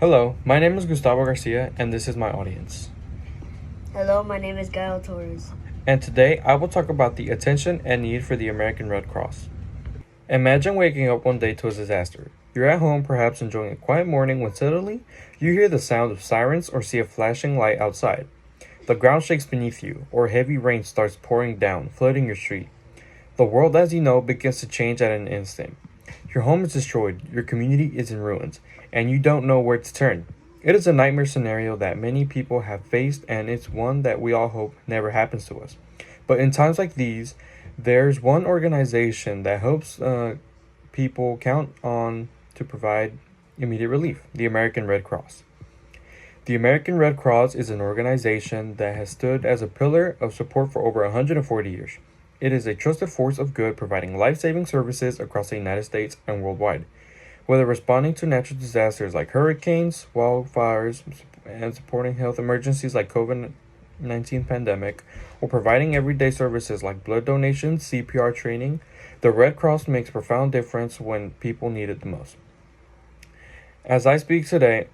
Hello, my name is Gustavo Garcia, and this is my audience. Hello, my name is Gael Torres. And today I will talk about the attention and need for the American Red Cross. Imagine waking up one day to a disaster. You're at home, perhaps enjoying a quiet morning, when suddenly you hear the sound of sirens or see a flashing light outside. The ground shakes beneath you, or heavy rain starts pouring down, flooding your street. The world as you know begins to change at an instant. Your home is destroyed, your community is in ruins, and you don't know where to turn. It is a nightmare scenario that many people have faced, and it's one that we all hope never happens to us. But in times like these, there's one organization that helps people count on to provide immediate relief: the American Red Cross. The American Red Cross is an organization that has stood as a pillar of support for over 140 years. It is a trusted force of good providing life saving services across the United States and worldwide. Whether responding to natural disasters like hurricanes, wildfires, and supporting health emergencies like COVID-19 pandemic, or providing everyday services like blood donations, CPR training, the Red Cross makes a profound difference when people need it the most. As I speak today,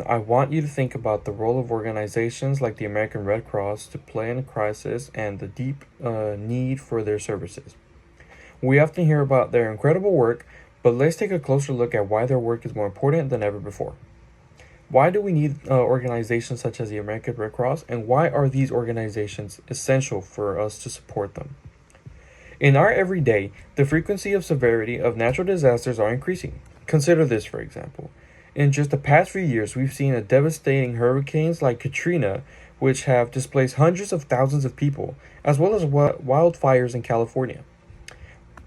I want you to think about the role of organizations like the American Red Cross to play in a crisis and the deep need for their services. We often hear about their incredible work, but let's take a closer look at why their work is more important than ever before. Why do we need organizations such as the American Red Cross, and why are these organizations essential for us to support them? In our everyday, the frequency and severity of natural disasters are increasing. Consider this, for example. In just the past few years, we've seen a devastating hurricanes like Katrina, which have displaced hundreds of thousands of people, as well as wildfires in California.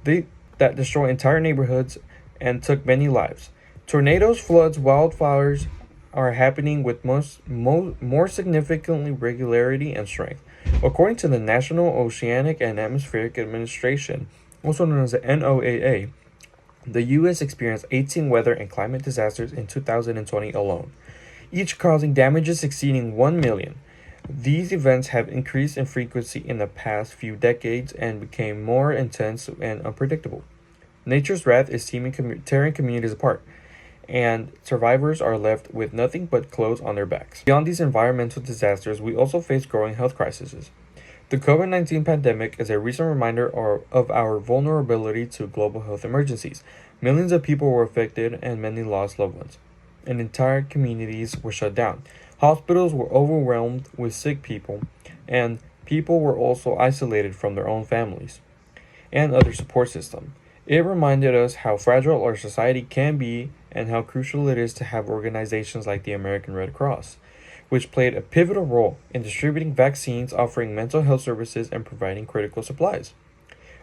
That destroy entire neighborhoods and took many lives. Tornadoes, floods, wildfires are happening with more significantly regularity and strength. According to the National Oceanic and Atmospheric Administration, also known as the NOAA, the U.S. experienced 18 weather and climate disasters in 2020 alone, each causing damages exceeding 1 million. These events have increased in frequency in the past few decades and became more intense and unpredictable. Nature's wrath is tearing communities apart, and survivors are left with nothing but clothes on their backs. Beyond these environmental disasters, we also face growing health crises. The COVID-19 pandemic is a recent reminder of our vulnerability to global health emergencies. Millions of people were affected and many lost loved ones, and entire communities were shut down. Hospitals were overwhelmed with sick people, and people were also isolated from their own families and other support system. It reminded us how fragile our society can be and how crucial it is to have organizations like the American Red Cross, which played a pivotal role in distributing vaccines, offering mental health services, and providing critical supplies.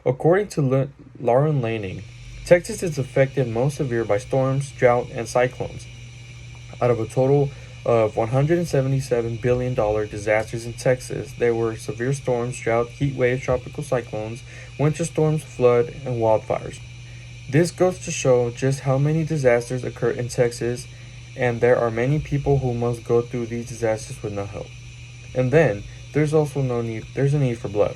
According to Lauren Lanning, Texas is affected most severe by storms, drought, and cyclones. Out of a total of $177 billion disasters in Texas, there were severe storms, drought, heat waves, tropical cyclones, winter storms, flood, and wildfires. This goes to show just how many disasters occur in Texas, and there are many people who must go through these disasters with no help. And then there's a need for blood.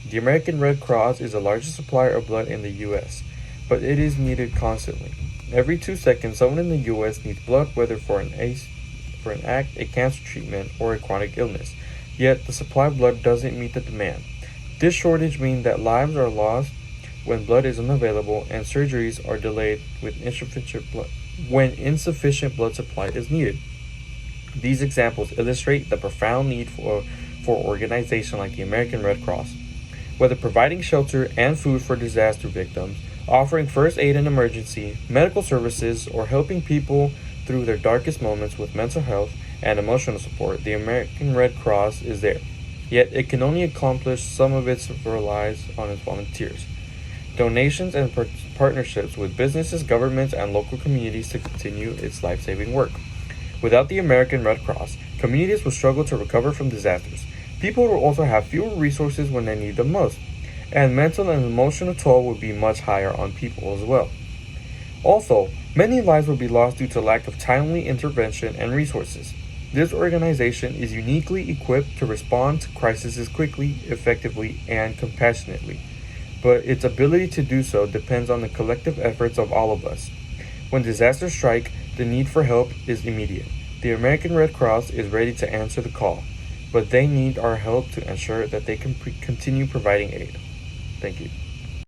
The American Red Cross is the largest supplier of blood in the US, but it is needed constantly. Every 2 seconds, someone in the US needs blood, whether for an act, a cancer treatment, or a chronic illness. Yet the supply of blood doesn't meet the demand. This shortage means that lives are lost when blood is unavailable and surgeries are delayed when insufficient blood supply is needed. These examples illustrate the profound need for organizations like the American Red Cross. Whether providing shelter and food for disaster victims, offering first aid in emergency, medical services, or helping people through their darkest moments with mental health and emotional support, the American Red Cross is there. Yet it can only accomplish some of its relies on its volunteers, donations, and partnerships with businesses, governments, and local communities to continue its life-saving work. Without the American Red Cross, communities will struggle to recover from disasters. People will also have fewer resources when they need them most, and mental and emotional toll will be much higher on people as well. Also, many lives will be lost due to lack of timely intervention and resources. This organization is uniquely equipped to respond to crises quickly, effectively, and compassionately, but its ability to do so depends on the collective efforts of all of us. When disasters strike, The need for help is immediate. The American Red Cross is ready to answer the call, but they need our help to ensure that they can continue providing aid. Thank you.